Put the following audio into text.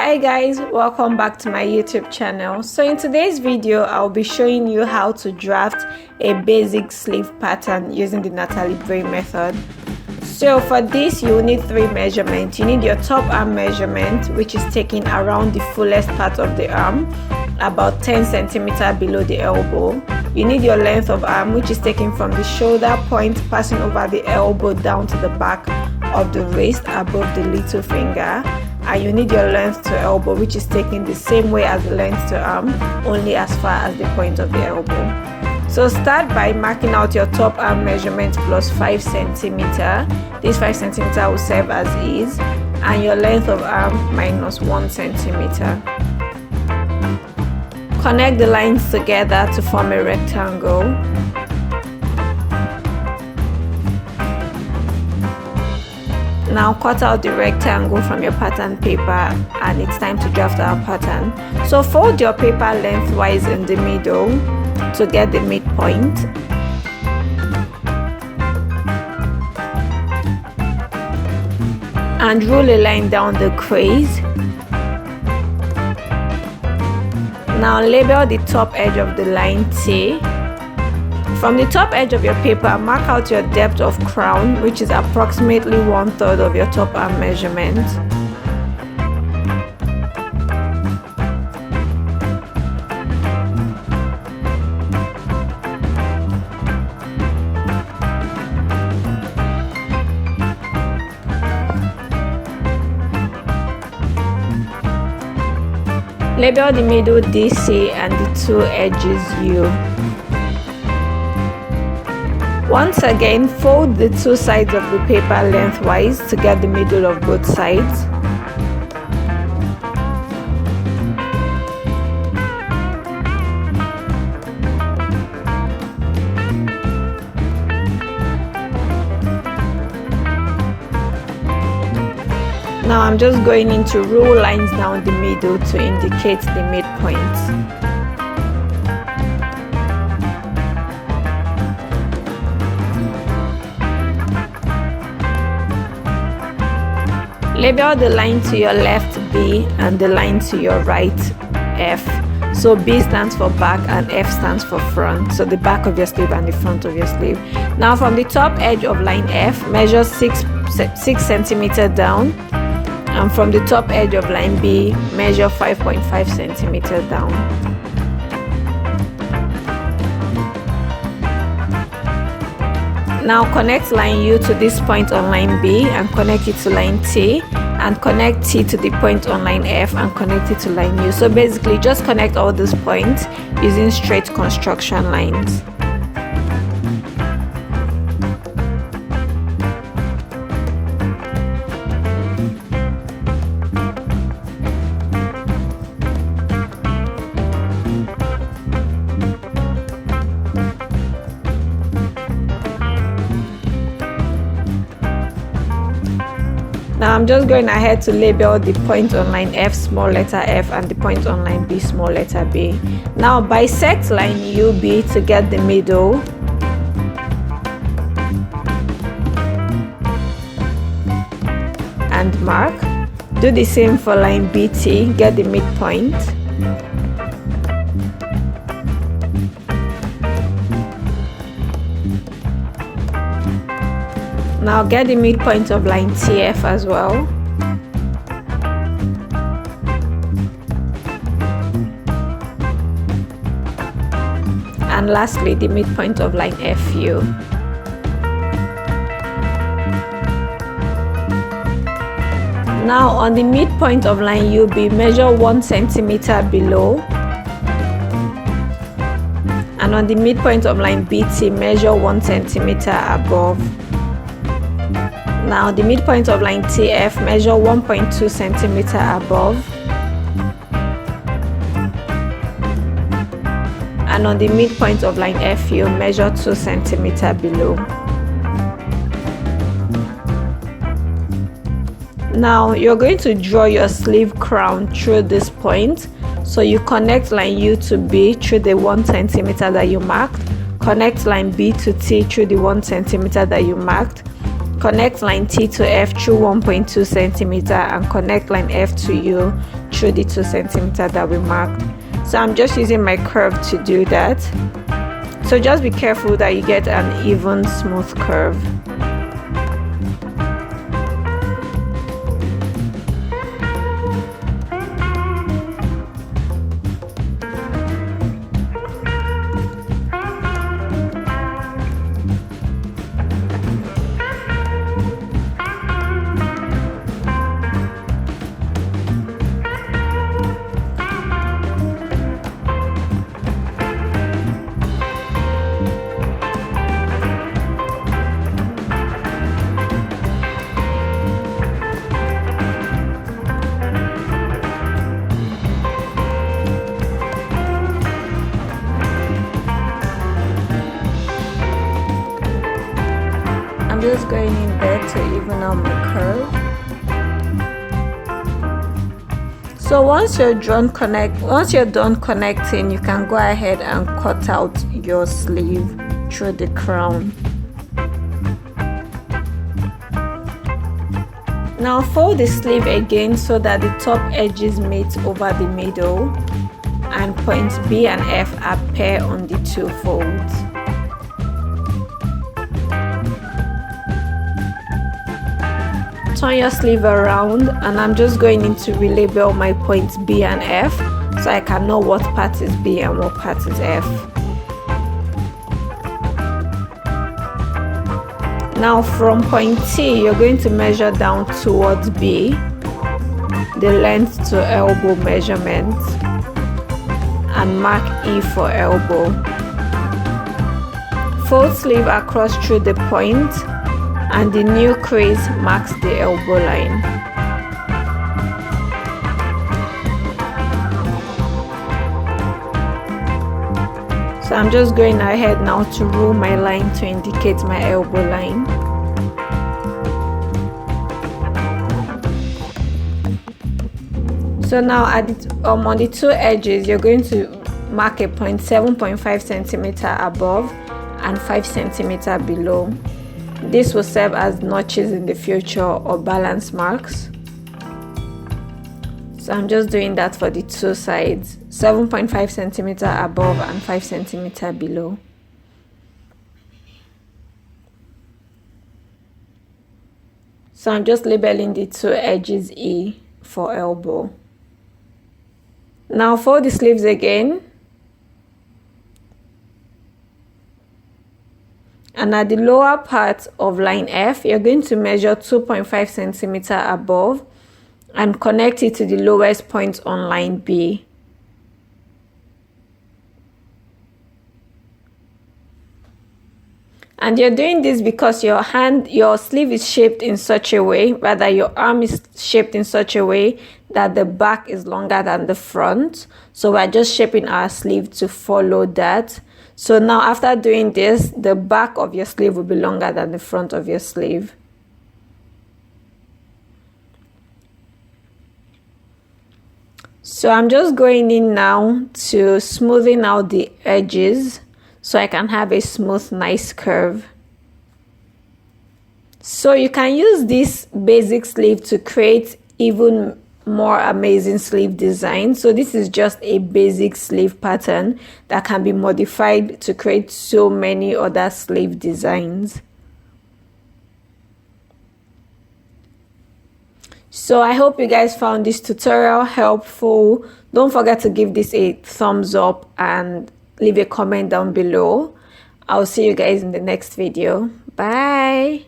Hi guys, welcome back to my YouTube channel. So in today's video, I'll be showing you how to draft a basic sleeve pattern using the Natalie Bray method. So for this, you will need three measurements. You need your top arm measurement, which is taken around the fullest part of the arm, about 10 centimeters below the elbow. You need your length of arm, which is taken from the shoulder point passing over the elbow down to the back of the wrist above the little finger. And you need your length to elbow, which is taken the same way as the length to arm, only as far as the point of the elbow. So start by marking out your top arm measurement plus 5 centimeters. This 5 centimeters will serve as is, and your length of arm minus 1 centimeter. Connect the lines together to form a rectangle. Now cut out the rectangle from your pattern paper, and it's time to draft our pattern. So fold your paper lengthwise in the middle to get the midpoint. And roll a line down the crease. Now label the top edge of the line T. From the top edge of your paper, mark out your depth of crown, which is approximately 1/3 of your top arm measurement. Label the middle DC and the two edges U. Once again, fold the two sides of the paper lengthwise to get the middle of both sides. Now I'm just going in to roll lines down the middle to indicate the midpoint. Label the line to your left B and the line to your right F. So B stands for back and F stands for front. So the back of your sleeve and the front of your sleeve. Now from the top edge of line F, measure 6 centimeters down. And from the top edge of line B, measure 5.5 centimeters down. Now connect line U to this point on line B and connect it to line T, and connect T to the point on line F and connect it to line U. So basically just connect all these points using straight construction lines. Now I'm just going ahead to label the point on line F small letter F and the point on line B small letter B. Now bisect line UB to get the middle. And mark. Do the same for line BT, get the midpoint. Now get the midpoint of line TF as well. And lastly, the midpoint of line FU. Now on the midpoint of line UB, measure 1 centimeter below. And on the midpoint of line BT, measure 1 centimeter above. Now the midpoint of line TF, measure 1.2 centimeters above. And on the midpoint of line FU, measure 2 centimeters below. Now you're going to draw your sleeve crown through this point. So you connect line U to B through the 1 centimeter that you marked. Connect line B to T through the 1 centimeter that you marked. Connect line T to F through 1.2 centimeter and connect line F to U through the 2 centimeters that we marked. So I'm just using my curve to do that. So just be careful that you get an even smooth curve. I'm just going in there to even out my curve. So once you're done connecting, you can go ahead and cut out your sleeve through the crown. Now fold the sleeve again so that the top edges meet over the middle and points B and F appear on the 2 folds. Turn your sleeve around, and I'm just going in to relabel my points B and F so I can know what part is B and what part is F. Now from point T, you're going to measure down towards B, the length to elbow measurement, and mark E for elbow. Fold sleeve across through the point, and the new crease marks the elbow line. So I'm just going ahead now to rule my line to indicate my elbow line. So now on the 2 edges, you're going to mark a point 7.5 centimeter above and 5 centimeter below. This will serve as notches in the future or balance marks. So I'm just doing that for the 2 sides, 7.5 centimeter above and 5 centimeter below. So I'm just labeling the 2 edges E for elbow. Now fold the sleeves again. And at the lower part of line F, you're going to measure 2.5 centimeter above and connect it to the lowest point on line B. And you're doing this because your sleeve is shaped in such a way, rather your arm is shaped in such a way that the back is longer than the front. So we're just shaping our sleeve to follow that. So now after doing this, the back of your sleeve will be longer than the front of your sleeve. So I'm just going in now to smoothing out the edges so I can have a smooth, nice curve. So you can use this basic sleeve to create even more amazing sleeve design. So this is just a basic sleeve pattern that can be modified to create so many other sleeve designs. So I hope you guys found this tutorial helpful. Don't forget to give this a thumbs up and leave a comment down below. I'll see you guys in the next video. Bye.